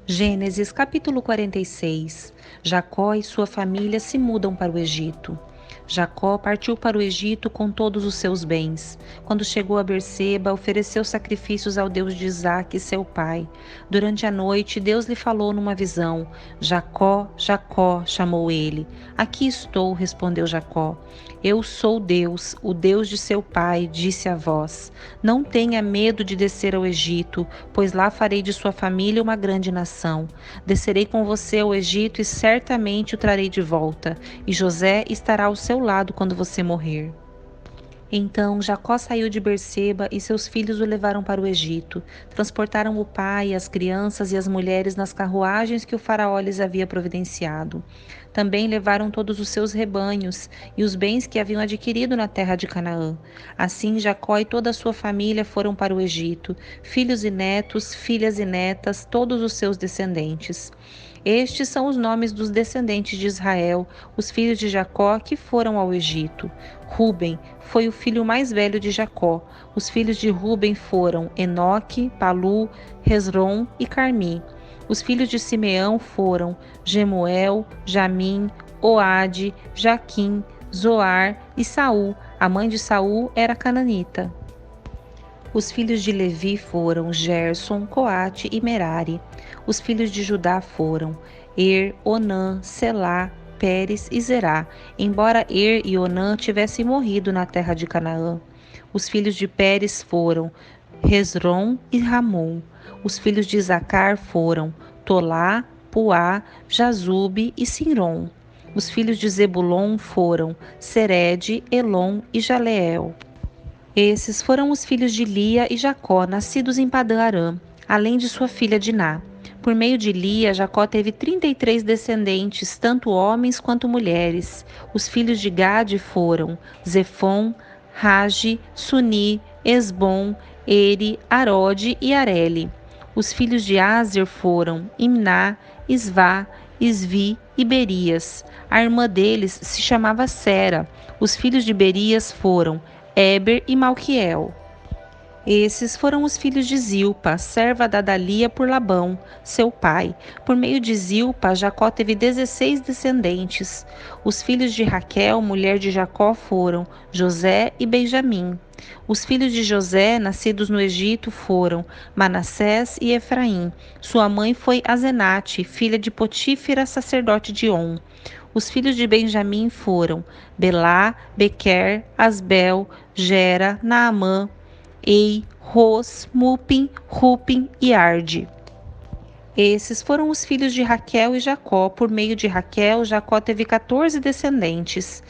Gênesis capítulo 46. Jacó e sua família se mudam para o Egito. Jacó partiu para o Egito com todos os seus bens. Quando chegou a Berseba, ofereceu sacrifícios ao Deus de Isaque, seu pai. Durante a noite, Deus lhe falou numa visão. Jacó, Jacó, chamou ele. Aqui estou, respondeu Jacó. Eu sou Deus, o Deus de seu pai, disse a voz. Não tenha medo de descer ao Egito, pois lá farei de sua família uma grande nação. Descerei com você ao Egito e certamente o trarei de volta, e José estará ao seu lado quando você morrer. Então Jacó saiu de Berseba e seus filhos o levaram para o Egito. Transportaram o pai, as crianças e as mulheres nas carruagens que o faraó lhes havia providenciado. Também levaram todos os seus rebanhos e os bens que haviam adquirido na terra de Canaã. Assim Jacó e toda a sua família foram para o Egito, filhos e netos, filhas e netas, todos os seus descendentes. Estes são os nomes dos descendentes de Israel, os filhos de Jacó que foram ao Egito. Ruben foi o filho mais velho de Jacó. Os filhos de Ruben foram Enoque, Palu, Hezron e Carmi. Os filhos de Simeão foram Gemuel, Jamim, Oade, Jaquim, Zoar e Saul. A mãe de Saul era cananita. Os filhos de Levi foram Gerson, Coate e Merari. Os filhos de Judá foram Onã, Selá, Pérez e Zerá, embora e Onã tivessem morrido na terra de Canaã. Os filhos de Pérez foram Hezron e Ramon. Os filhos de Isacar foram Tolá, Puá, Jazube e Sinron. Os filhos de Zebulon foram Sered, Elon e Jaleel. Esses foram os filhos de Lia e Jacó, nascidos em Padã-Arã, além de sua filha Diná. Por meio de Lia, Jacó teve 33 descendentes, tanto homens quanto mulheres. Os filhos de Gade foram Zefon, Rage, Suni, Esbom, Eri, Arode e Areli. Os filhos de Aser foram Imná, Isvá, Isvi e Berias. A irmã deles se chamava Sera. Os filhos de Berias foram Éber e Malquiel. Esses foram os filhos de Zilpa, serva da Dalia por Labão, seu pai. Por meio de Zilpa, Jacó teve 16 descendentes. Os filhos de Raquel, mulher de Jacó, foram José e Benjamim. Os filhos de José, nascidos no Egito, foram Manassés e Efraim. Sua mãe foi Azenate, filha de Potífera, sacerdote de On. Os filhos de Benjamim foram Belá, Bequer, Asbel, Gera, Naamã, Ei, Ros, Mupim, Rupim e Arde. Esses foram os filhos de Raquel e Jacó. Por meio de Raquel, Jacó teve 14 descendentes.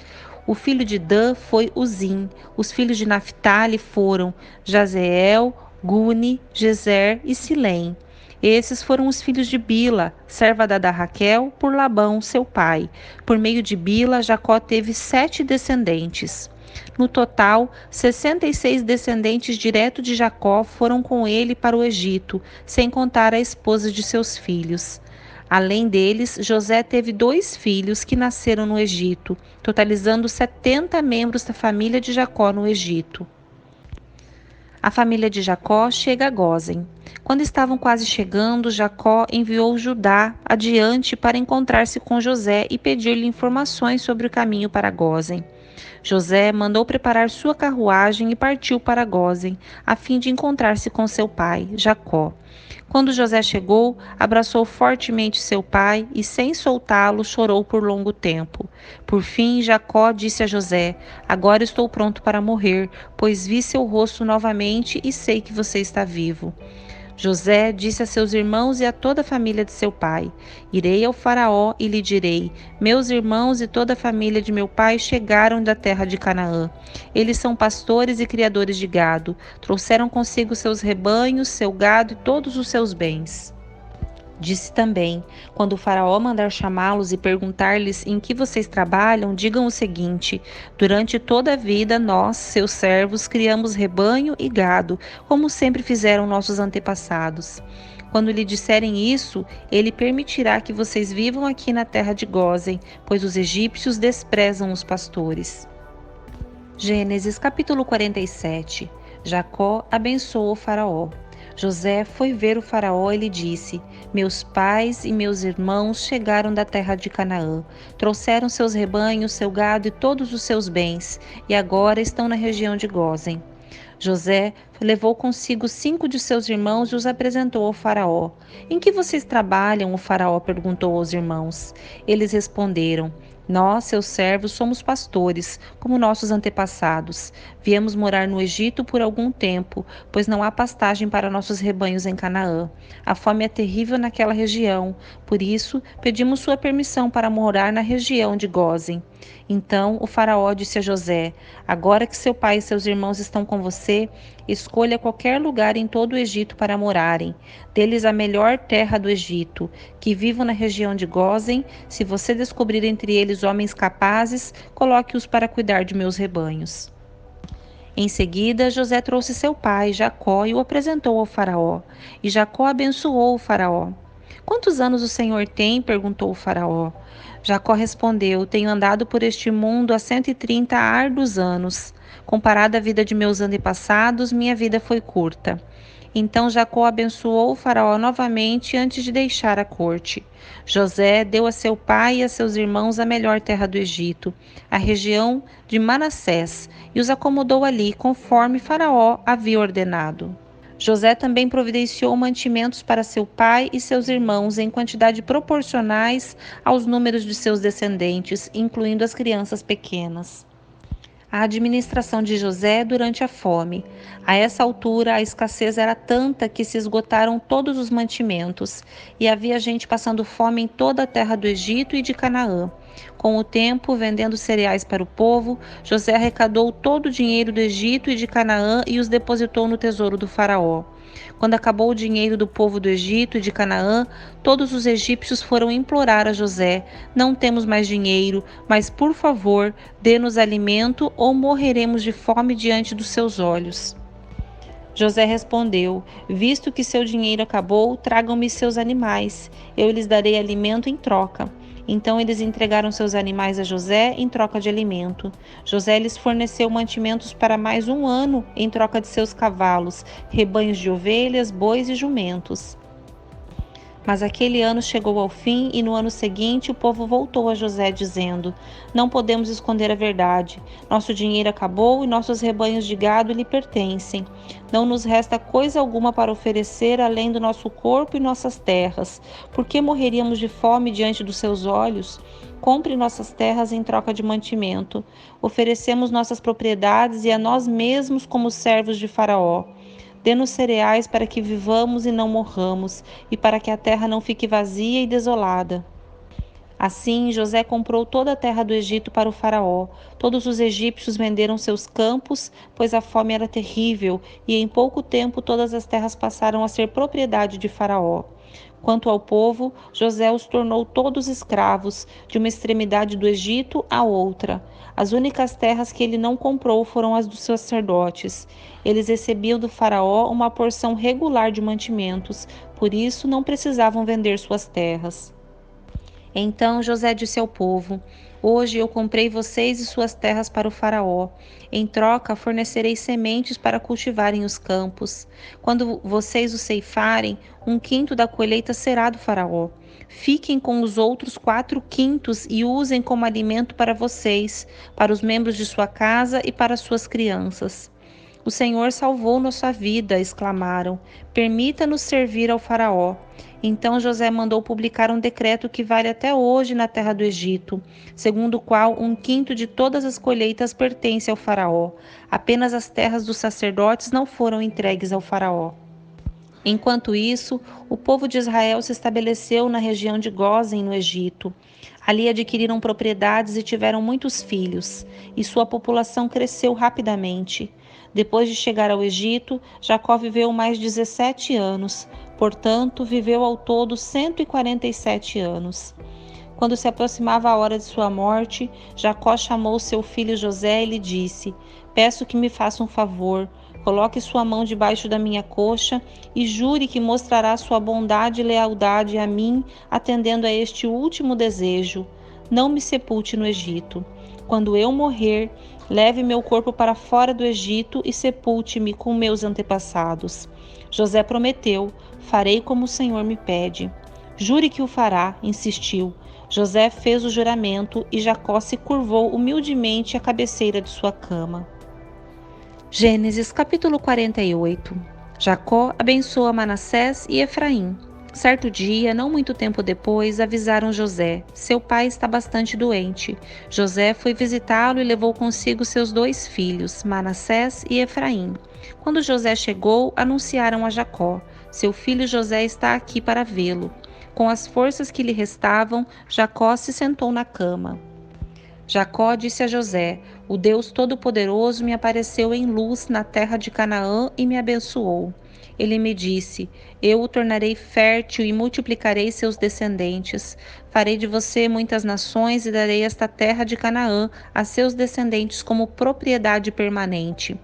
O filho de Dan foi Uzim. Os filhos de Naphtali foram Jazeel, Guni, Jezer e Silém. Esses foram os filhos de Bila, serva da Raquel, por Labão, seu pai. Por meio de Bila, Jacó teve 7 descendentes. No total, 66 descendentes direto de Jacó foram com ele para o Egito, sem contar a esposa de seus filhos. Além deles, José teve 2 filhos que nasceram no Egito, totalizando 70 membros da família de Jacó no Egito. A família de Jacó chega a Gósen. Quando estavam quase chegando, Jacó enviou Judá adiante para encontrar-se com José e pedir-lhe informações sobre o caminho para Gósen. José mandou preparar sua carruagem e partiu para Gósen, a fim de encontrar-se com seu pai, Jacó. Quando José chegou, abraçou fortemente seu pai e, sem soltá-lo, chorou por longo tempo. Por fim, Jacó disse a José: Agora estou pronto para morrer, pois vi seu rosto novamente e sei que você está vivo. José disse a seus irmãos e a toda a família de seu pai: Irei ao faraó e lhe direi: Meus irmãos e toda a família de meu pai chegaram da terra de Canaã. Eles são pastores e criadores de gado. Trouxeram consigo seus rebanhos, seu gado e todos os seus bens. Disse também: Quando o faraó mandar chamá-los e perguntar-lhes em que vocês trabalham, digam o seguinte: Durante toda a vida nós, seus servos, criamos rebanho e gado, como sempre fizeram nossos antepassados. Quando lhe disserem isso, ele permitirá que vocês vivam aqui na terra de Gósen, pois os egípcios desprezam os pastores. Gênesis capítulo 47. Jacó abençoou o faraó. José foi ver o faraó e lhe disse: Meus pais e meus irmãos chegaram da terra de Canaã, trouxeram seus rebanhos, seu gado e todos os seus bens, e agora estão na região de Gósen. José levou consigo 5 de seus irmãos e os apresentou ao faraó. Em que vocês trabalham? O faraó perguntou aos irmãos. Eles responderam: Nós, seus servos, somos pastores, como nossos antepassados. Viemos morar no Egito por algum tempo, pois não há pastagem para nossos rebanhos em Canaã. A fome é terrível naquela região, por isso pedimos sua permissão para morar na região de Gósen. Então o faraó disse a José: Agora que seu pai e seus irmãos estão com você, escolha qualquer lugar em todo o Egito para morarem. Dê-lhes a melhor terra do Egito, que vivam na região de Gósen. Se você descobrir entre eles homens capazes, coloque-os para cuidar de meus rebanhos. Em seguida, José trouxe seu pai, Jacó, e o apresentou ao faraó. E Jacó abençoou o faraó. Quantos anos o senhor tem? Perguntou o faraó. Jacó respondeu: Tenho andado por este mundo há 130 árduos anos. Comparada à vida de meus antepassados, minha vida foi curta. Então Jacó abençoou o faraó novamente antes de deixar a corte. José deu a seu pai e a seus irmãos a melhor terra do Egito, a região de Manassés, e os acomodou ali, conforme faraó havia ordenado. José também providenciou mantimentos para seu pai e seus irmãos em quantidade proporcionais aos números de seus descendentes, incluindo as crianças pequenas. A administração de José durante a fome. A essa altura, a escassez era tanta que se esgotaram todos os mantimentos, e havia gente passando fome em toda a terra do Egito e de Canaã. Com o tempo, vendendo cereais para o povo, José arrecadou todo o dinheiro do Egito e de Canaã e os depositou no tesouro do faraó. Quando acabou o dinheiro do povo do Egito e de Canaã, todos os egípcios foram implorar a José: Não temos mais dinheiro, mas por favor, dê-nos alimento ou morreremos de fome diante dos seus olhos. José respondeu: Visto que seu dinheiro acabou, tragam-me seus animais. Eu lhes darei alimento em troca. Então eles entregaram seus animais a José em troca de alimento. José lhes forneceu mantimentos para mais um ano em troca de seus cavalos, rebanhos de ovelhas, bois e jumentos. Mas aquele ano chegou ao fim e no ano seguinte o povo voltou a José dizendo: Não podemos esconder a verdade. Nosso dinheiro acabou e nossos rebanhos de gado lhe pertencem. Não nos resta coisa alguma para oferecer além do nosso corpo e nossas terras. Por que morreríamos de fome diante dos seus olhos? Compre nossas terras em troca de mantimento. Oferecemos nossas propriedades e a nós mesmos como servos de Faraó. Dê-nos cereais para que vivamos e não morramos, e para que a terra não fique vazia e desolada. Assim, José comprou toda a terra do Egito para o faraó. Todos os egípcios venderam seus campos, pois a fome era terrível, e em pouco tempo todas as terras passaram a ser propriedade de Faraó. Quanto ao povo, José os tornou todos escravos, de uma extremidade do Egito à outra. As únicas terras que ele não comprou foram as dos sacerdotes. Eles recebiam do faraó uma porção regular de mantimentos, por isso não precisavam vender suas terras. Então José disse ao povo: Hoje eu comprei vocês e suas terras para o faraó. Em troca, fornecerei sementes para cultivarem os campos. Quando vocês o ceifarem, 1/5 da colheita será do faraó. Fiquem com os outros 4/5 e usem como alimento para vocês, para os membros de sua casa e para suas crianças. O Senhor salvou nossa vida, exclamaram. Permita-nos servir ao faraó. Então José mandou publicar um decreto que vale até hoje na terra do Egito, segundo o qual 1/5 de todas as colheitas pertence ao faraó. Apenas as terras dos sacerdotes não foram entregues ao faraó. Enquanto isso, o povo de Israel se estabeleceu na região de Gósen, no Egito. Ali adquiriram propriedades e tiveram muitos filhos, e sua população cresceu rapidamente. Depois de chegar ao Egito, Jacó viveu mais 17 anos, portanto, viveu ao todo 147 anos. Quando se aproximava a hora de sua morte, Jacó chamou seu filho José e lhe disse: Peço que me faça um favor. Coloque sua mão debaixo da minha coxa e jure que mostrará sua bondade e lealdade a mim, atendendo a este último desejo. Não me sepulte no Egito. Quando eu morrer, leve meu corpo para fora do Egito e sepulte-me com meus antepassados. José prometeu: farei como o Senhor me pede. Jure que o fará, insistiu. José fez o juramento e Jacó se curvou humildemente à cabeceira de sua cama. Gênesis capítulo 48. Jacó abençoa Manassés e Efraim. Certo dia, não muito tempo depois, avisaram José: seu pai está bastante doente. José foi visitá-lo e levou consigo seus 2 filhos, Manassés e Efraim. Quando José chegou, anunciaram a Jacó: seu filho José está aqui para vê-lo. Com as forças que lhe restavam, Jacó se sentou na cama. Jacó disse a José: o Deus Todo-Poderoso me apareceu em luz na terra de Canaã e me abençoou. Ele me disse: eu o tornarei fértil e multiplicarei seus descendentes. Farei de você muitas nações e darei esta terra de Canaã a seus descendentes como propriedade permanente.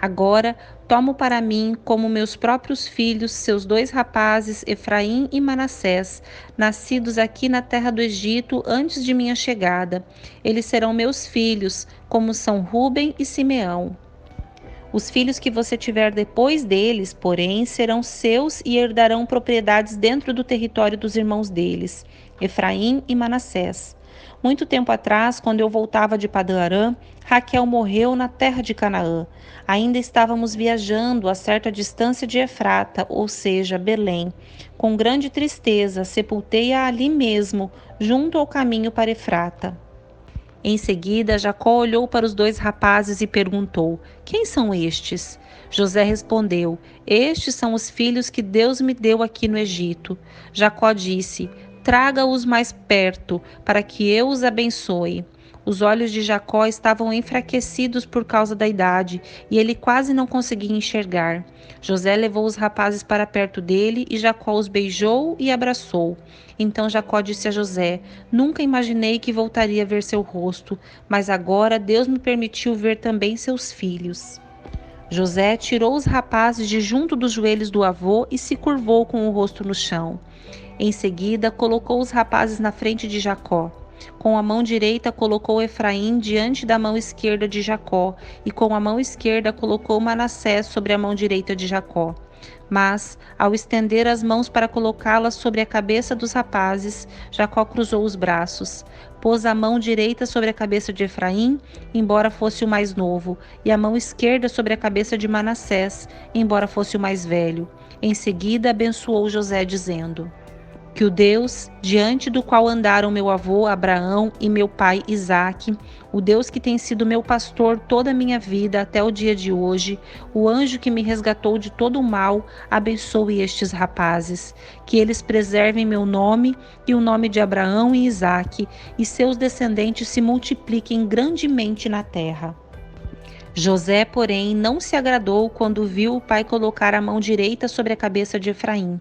Agora tomo para mim como meus próprios filhos seus 2 rapazes, Efraim e Manassés, nascidos aqui na terra do Egito antes de minha chegada. Eles serão meus filhos, como são Ruben e Simeão. Os filhos que você tiver depois deles, porém, serão seus e herdarão propriedades dentro do território dos irmãos deles, Efraim e Manassés. Muito tempo atrás, quando eu voltava de Padã-Arã, Raquel morreu na terra de Canaã. Ainda estávamos viajando a certa distância de Efrata, ou seja, Belém. Com grande tristeza, sepultei-a ali mesmo, junto ao caminho para Efrata. Em seguida, Jacó olhou para os 2 rapazes e perguntou: quem são estes? José respondeu: estes são os filhos que Deus me deu aqui no Egito. Jacó disse: traga-os mais perto, para que eu os abençoe. Os olhos de Jacó estavam enfraquecidos por causa da idade, e ele quase não conseguia enxergar. José levou os rapazes para perto dele, e Jacó os beijou e abraçou. Então Jacó disse a José: nunca imaginei que voltaria a ver seu rosto, mas agora Deus me permitiu ver também seus filhos. José tirou os rapazes de junto dos joelhos do avô e se curvou com o rosto no chão. Em seguida, colocou os rapazes na frente de Jacó. Com a mão direita colocou Efraim diante da mão esquerda de Jacó, e com a mão esquerda colocou Manassés sobre a mão direita de Jacó. Mas, ao estender as mãos para colocá-las sobre a cabeça dos rapazes, Jacó cruzou os braços. Pôs a mão direita sobre a cabeça de Efraim, embora fosse o mais novo, e a mão esquerda sobre a cabeça de Manassés, embora fosse o mais velho. Em seguida, abençoou José, dizendo: que o Deus, diante do qual andaram meu avô Abraão e meu pai Isaque, o Deus que tem sido meu pastor toda a minha vida até o dia de hoje, o anjo que me resgatou de todo o mal, abençoe estes rapazes, que eles preservem meu nome e o nome de Abraão e Isaque, e seus descendentes se multipliquem grandemente na terra. José, porém, não se agradou quando viu o pai colocar a mão direita sobre a cabeça de Efraim.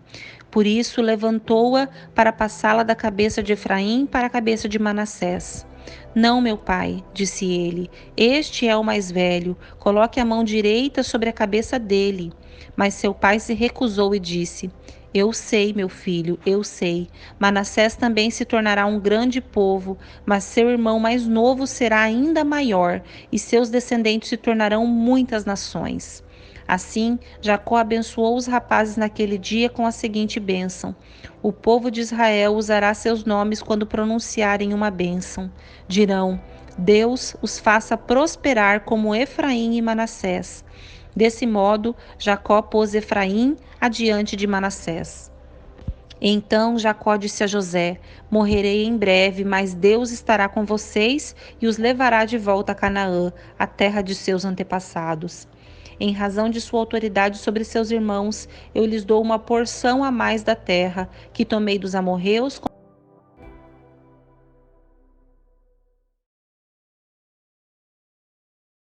Por isso, levantou-a para passá-la da cabeça de Efraim para a cabeça de Manassés. Não, meu pai, disse ele, este é o mais velho, coloque a mão direita sobre a cabeça dele. Mas seu pai se recusou e disse: eu sei, meu filho, eu sei. Manassés também se tornará um grande povo, mas seu irmão mais novo será ainda maior, e seus descendentes se tornarão muitas nações. Assim, Jacó abençoou os rapazes naquele dia com a seguinte bênção: o povo de Israel usará seus nomes quando pronunciarem uma bênção. Dirão: Deus os faça prosperar como Efraim e Manassés. Desse modo, Jacó pôs Efraim adiante de Manassés. Então Jacó disse a José: morrerei em breve, mas Deus estará com vocês e os levará de volta a Canaã, a terra de seus antepassados. Em razão de sua autoridade sobre seus irmãos, eu lhes dou uma porção a mais da terra, que tomei dos amorreus,